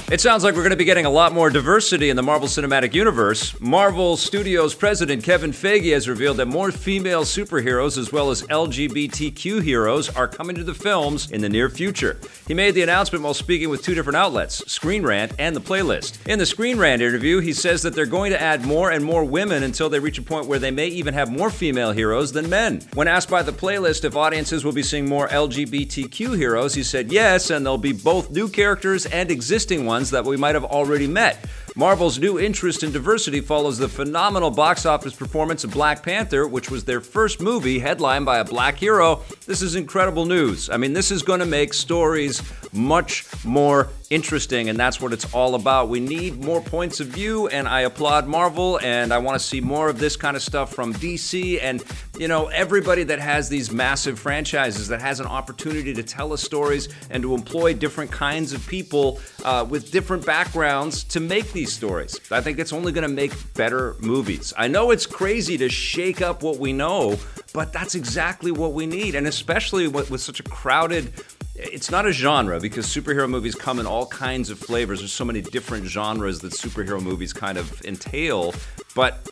It sounds like we're going to be getting a lot more diversity in the Marvel Cinematic Universe. Marvel Studios president Kevin Feige has revealed that more female superheroes as well as LGBTQ heroes are coming to the films in the near future. He made the announcement while speaking with two different outlets, Screen Rant and The Playlist. In the Screen Rant interview, he says that they're going to add more and more women until they reach a point where they may even have more female heroes than men. When asked by The Playlist if audiences will be seeing more LGBTQ heroes, he said yes, and there'll be both new characters and existing ones that we might have already met. Marvel's new interest in diversity follows the phenomenal box office performance of Black Panther, which was their first movie headlined by a black hero. This is incredible news. I mean, this is going to make stories much more interesting, and that's what it's all about. We need more points of view, and I applaud Marvel, and I want to see more of this kind of stuff from DC and, you know, everybody that has these massive franchises that has an opportunity to tell us stories and to employ different kinds of people with different backgrounds to make these stories. I think it's only going to make better movies. I know it's crazy to shake up what we know, but that's exactly what we need, and especially with such a crowded... It's not a genre because superhero movies come in all kinds of flavors. There's so many different genres that superhero movies kind of entail, but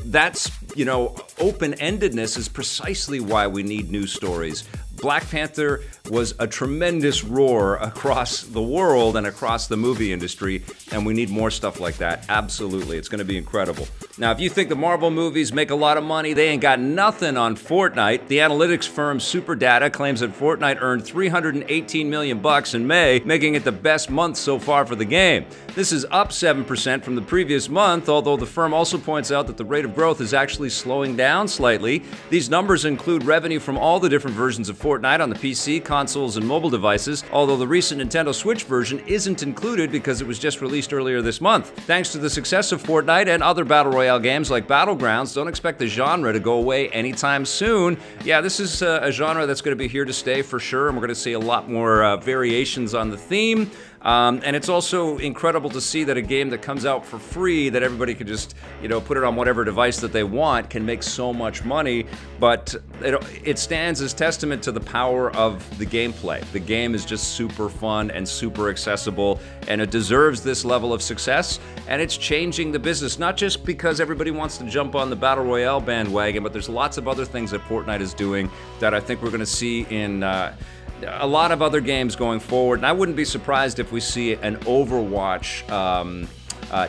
that's, you know, open-endedness is precisely why we need new stories. Black Panther was a tremendous roar across the world and across the movie industry, and we need more stuff like that. Absolutely. It's going to be incredible. Now, if you think the Marvel movies make a lot of money, they ain't got nothing on Fortnite. The analytics firm Superdata claims that Fortnite earned $318 million in May, making it the best month so far for the game. This is up 7% from the previous month, although the firm also points out that the rate of growth is actually slowing down slightly. These numbers include revenue from all the different versions of Fortnite on the PC, consoles, and mobile devices, although the recent Nintendo Switch version isn't included because it was just released earlier this month. Thanks to the success of Fortnite and other Battle Royale games like Battlegrounds, don't expect the genre to go away anytime soon. Yeah, this is a genre that's going to be here to stay for sure, and we're going to see a lot more variations on the theme. And it's also incredible to see that a game that comes out for free, that everybody can just, you know, put it on whatever device that they want, can make so much money. But it stands as testament to the power of the gameplay. The game is just super fun and super accessible, and it deserves this level of success. And it's changing the business, not just because everybody wants to jump on the Battle Royale bandwagon, but there's lots of other things that Fortnite is doing that I think we're going to see in... a lot of other games going forward, and I wouldn't be surprised if we see an Overwatch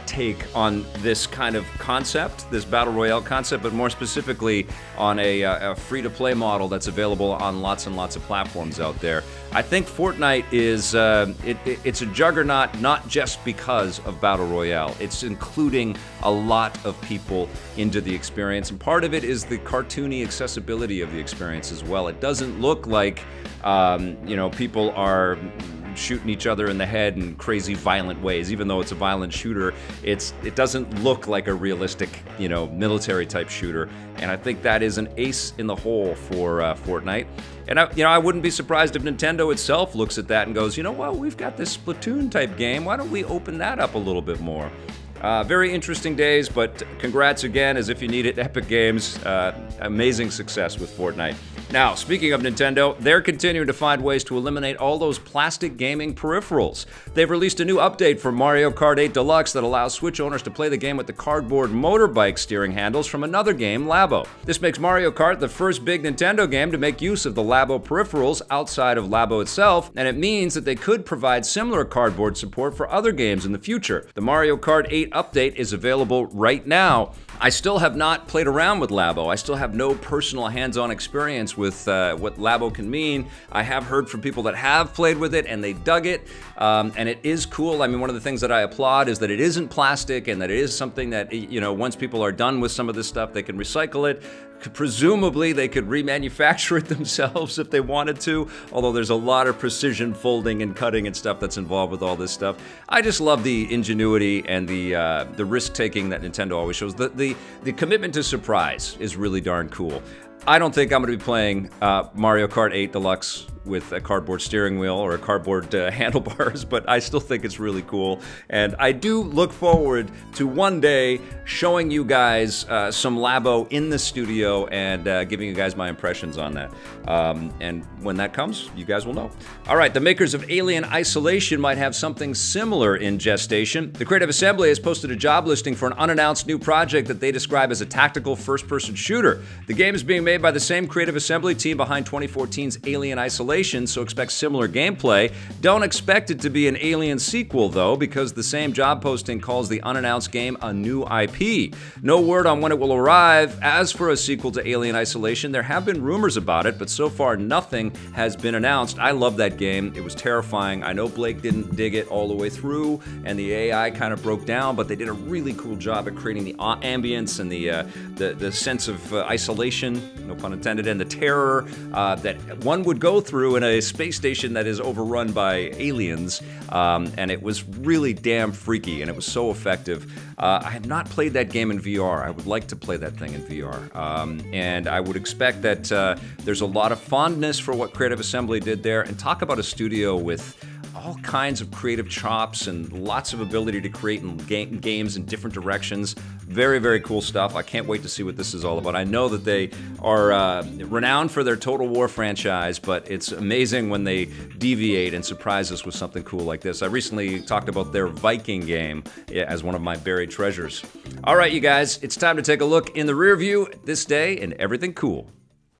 take on this kind of concept, this Battle Royale concept, but more specifically on a free-to-play model that's available on lots and lots of platforms out there. I think Fortnite is it's a juggernaut not just because of Battle Royale. It's including a lot of people into the experience, and part of it is the cartoony accessibility of the experience as well. It doesn't look like you know, people are shooting each other in the head in crazy violent ways. Even though it's a violent shooter, it doesn't look like a realistic, you know, military type shooter, and I think that is an ace in the hole for Fortnite. And I wouldn't be surprised if Nintendo itself looks at that and goes, you know what, we've got this Splatoon type game, why don't we open that up a little bit more? Very interesting days, but congrats again, as if you needed Epic Games. Amazing success with Fortnite. Now, speaking of Nintendo, they're continuing to find ways to eliminate all those plastic gaming peripherals. They've released a new update for Mario Kart 8 Deluxe that allows Switch owners to play the game with the cardboard motorbike steering handles from another game, Labo. This makes Mario Kart the first big Nintendo game to make use of the Labo peripherals outside of Labo itself, and it means that they could provide similar cardboard support for other games in the future. The Mario Kart 8 update is available right now. I still have not played around with Labo. I still have no personal hands-on experience with what Labo can mean. I have heard from people that have played with it and they dug it, and it is cool. I mean, one of the things that I applaud is that it isn't plastic and that it is something that, you know, once people are done with some of this stuff, they can recycle it. Presumably, they could remanufacture it themselves if they wanted to, although there's a lot of precision folding and cutting and stuff that's involved with all this stuff. I just love the ingenuity and the risk-taking that Nintendo always shows. The commitment to surprise is really darn cool. I don't think I'm going to be playing Mario Kart 8 Deluxe with a cardboard steering wheel or a cardboard handlebars, but I still think it's really cool. And I do look forward to one day showing you guys some Labo in the studio and giving you guys my impressions on that. And when that comes, you guys will know. All right, the makers of Alien Isolation might have something similar in gestation. The Creative Assembly has posted a job listing for an unannounced new project that they describe as a tactical first-person shooter. The game is being made by the same Creative Assembly team behind 2014's Alien Isolation, so expect similar gameplay. Don't expect it to be an Alien sequel, though, because the same job posting calls the unannounced game a new IP. No word on when it will arrive. As for a sequel to Alien Isolation, there have been rumors about it, but so far nothing has been announced. I love that game. It was terrifying. I know Blake didn't dig it all the way through, and the AI kind of broke down, but they did a really cool job at creating the ambience and the sense of isolation, no pun intended, and the terror that one would go through in a space station that is overrun by aliens. And it was really damn freaky, and it was so effective. I have not played that game in VR. I would like to play that thing in VR. And I would expect that there's a lot of fondness for what Creative Assembly did there, and talk about a studio with all kinds of creative chops and lots of ability to create games in different directions. Very, very cool stuff. I can't wait to see what this is all about. I know that they are renowned for their Total War franchise, but it's amazing when they deviate and surprise us with something cool like this. I recently talked about their Viking game as one of my buried treasures. All right, you guys, it's time to take a look in the rear view this day and everything cool.